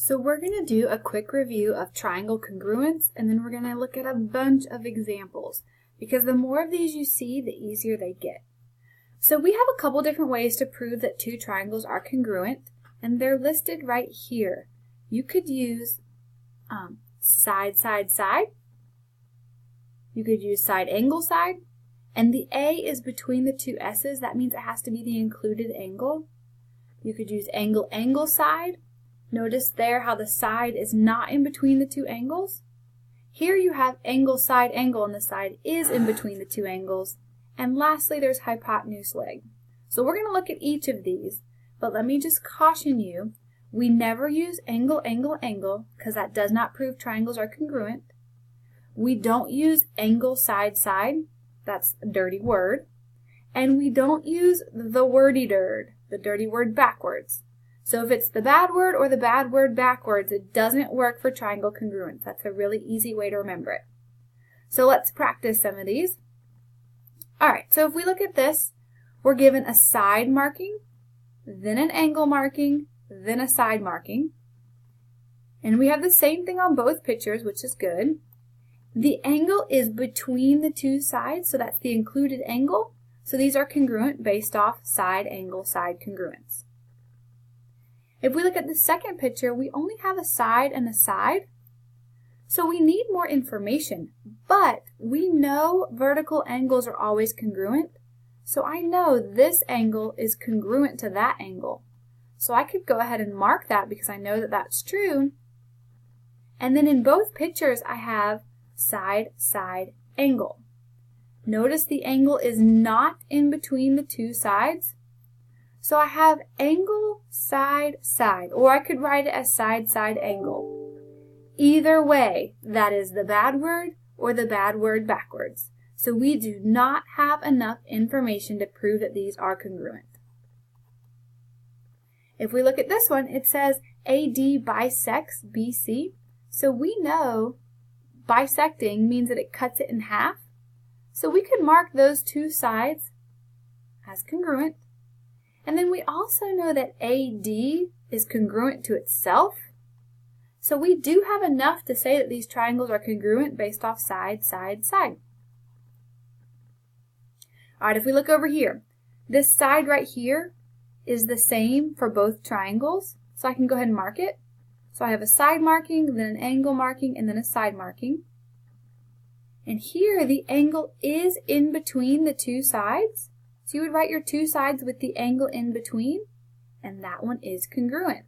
So we're going to do a quick review of triangle congruence, and then we're going to look at a bunch of examples, because the more of these you see, the easier they get. So we have a couple different ways to prove that two triangles are congruent, and they're listed right here. You could use side, side, side. You could use side, angle, side. And the A is between the two S's. That means it has to be the included angle. You could use angle, angle, side. Notice there how the side is not in between the two angles. Here you have angle, side, angle, and the side is in between the two angles. And lastly, there's hypotenuse, leg. So we're going to look at each of these, but let me just caution you, we never use angle, angle, angle, because that does not prove triangles are congruent. We don't use angle, side, side. That's a dirty word. And we don't use the wordy dird, the dirty word backwards. So if it's the bad word or the bad word backwards, it doesn't work for triangle congruence. That's a really easy way to remember it. So let's practice some of these. Alright, so if we look at this, we're given a side marking, then an angle marking, then a side marking. And we have the same thing on both pictures, which is good. The angle is between the two sides, so that's the included angle. So these are congruent based off side, angle, side congruence. If we look at the second picture, we only have a side and a side. So we need more information, but we know vertical angles are always congruent. So I know this angle is congruent to that angle. So I could go ahead and mark that because I know that that's true. And then in both pictures, I have side, side, angle. Notice the angle is not in between the two sides. So I have angle, side, side, or I could write it as side, side, angle. Either way, that is the bad word or the bad word backwards. So we do not have enough information to prove that these are congruent. If we look at this one, it says AD bisects BC. So we know bisecting means that it cuts it in half. So we could mark those two sides as congruent. And then we also know that AD is congruent to itself. So we do have enough to say that these triangles are congruent based off side, side, side. Alright, if we look over here, this side right here is the same for both triangles. So I can go ahead and mark it. So I have a side marking, then an angle marking, and then a side marking. And here the angle is in between the two sides. So you would write your two sides with the angle in between, and that one is congruent.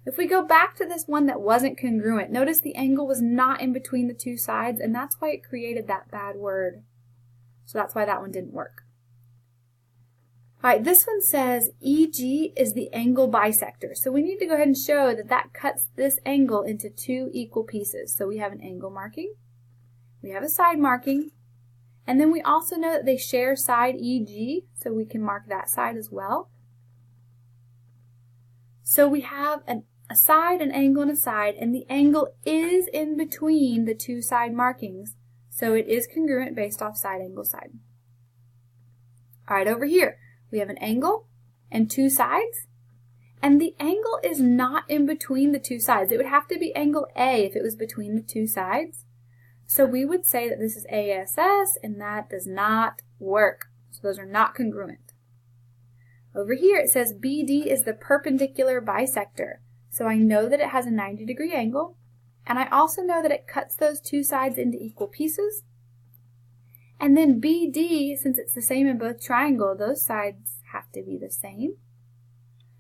If we go back to this one that wasn't congruent, notice the angle was not in between the two sides, and that's why it created that bad word. So that's why that one didn't work. Alright, this one says EG is the angle bisector. So we need to go ahead and show that that cuts this angle into two equal pieces. So we have an angle marking, we have a side marking, and then we also know that they share side EG, so we can mark that side as well. So we have a side, an angle, and a side, and the angle is in between the two side markings, so it is congruent based off side, angle, side. Alright, over here, we have an angle and two sides, and the angle is not in between the two sides. It would have to be angle A if it was between the two sides. So we would say that this is ASS, and that does not work. So those are not congruent. Over here it says BD is the perpendicular bisector. So I know that it has a 90-degree angle, and I also know that it cuts those two sides into equal pieces. And then BD, since it's the same in both triangles, those sides have to be the same.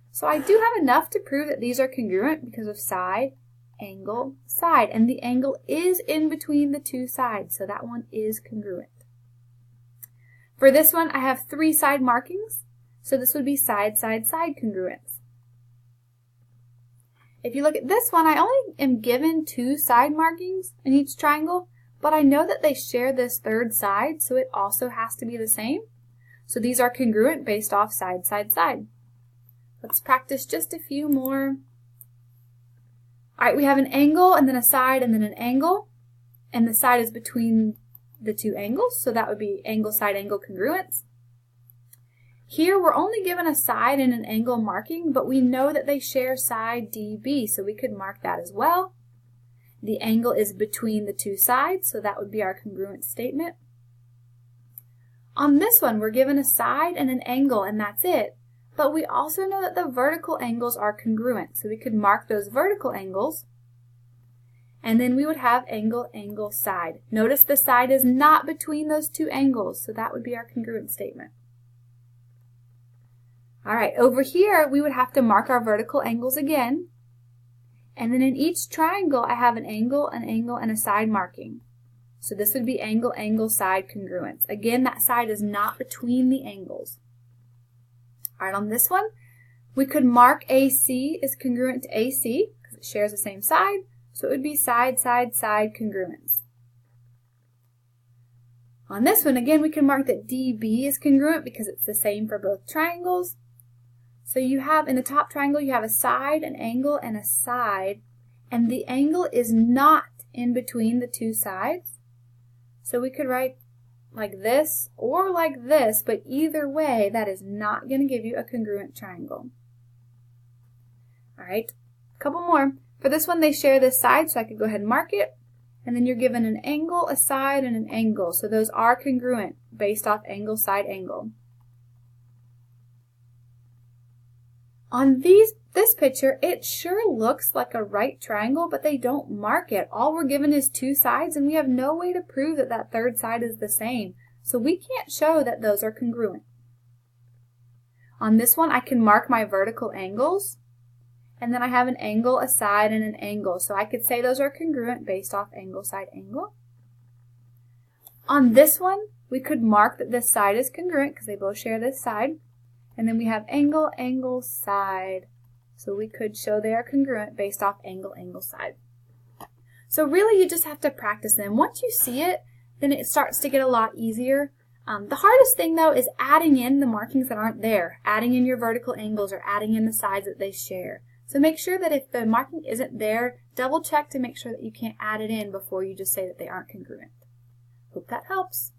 So I do have enough to prove that these are congruent because of side, angle, side, and the angle is in between the two sides, so that one is congruent. For this one, I have three side markings, so this would be side, side, side congruence. If you look at this one, I only am given two side markings in each triangle, but I know that they share this third side, so it also has to be the same. So these are congruent based off side, side, side. Let's practice just a few more. Alright, we have an angle, and then a side, and then an angle, and the side is between the two angles, so that would be angle, side, angle congruence. Here we're only given a side and an angle marking, but we know that they share side DB, so we could mark that as well. The angle is between the two sides, so that would be our congruence statement. On this one, we're given a side and an angle, and that's it. But we also know that the vertical angles are congruent, so we could mark those vertical angles. And then we would have angle, angle, side. Notice the side is not between those two angles, so that would be our congruence statement. All right, over here, we would have to mark our vertical angles again. And then in each triangle, I have an angle, and a side marking. So this would be angle, angle, side congruence. Again, that side is not between the angles. All right, on this one, we could mark AC is congruent to AC because it shares the same side. So it would be side, side, side congruence. On this one, again, we can mark that DB is congruent because it's the same for both triangles. So you have, in the top triangle, you have a side, an angle, and a side. And the angle is not in between the two sides. So we could write like this or like this, but either way, that is not going to give you a congruent triangle. All right, a couple more. For this one, they share this side, so I could go ahead and mark it. And then you're given an angle, a side, and an angle. So those are congruent based off angle, side, angle. On this picture, it sure looks like a right triangle, but they don't mark it. All we're given is two sides, and we have no way to prove that that third side is the same. So we can't show that those are congruent. On this one, I can mark my vertical angles, and then I have an angle, a side, and an angle. So I could say those are congruent based off angle, side, angle. On this one, we could mark that this side is congruent because they both share this side. And then we have angle, angle, side. So we could show they are congruent based off angle, angle, side. So really you just have to practice them. Once you see it, then it starts to get a lot easier. The hardest thing though is adding in the markings that aren't there. Adding in your vertical angles or adding in the sides that they share. So make sure that if the marking isn't there, double check to make sure that you can't add it in before you just say that they aren't congruent. Hope that helps.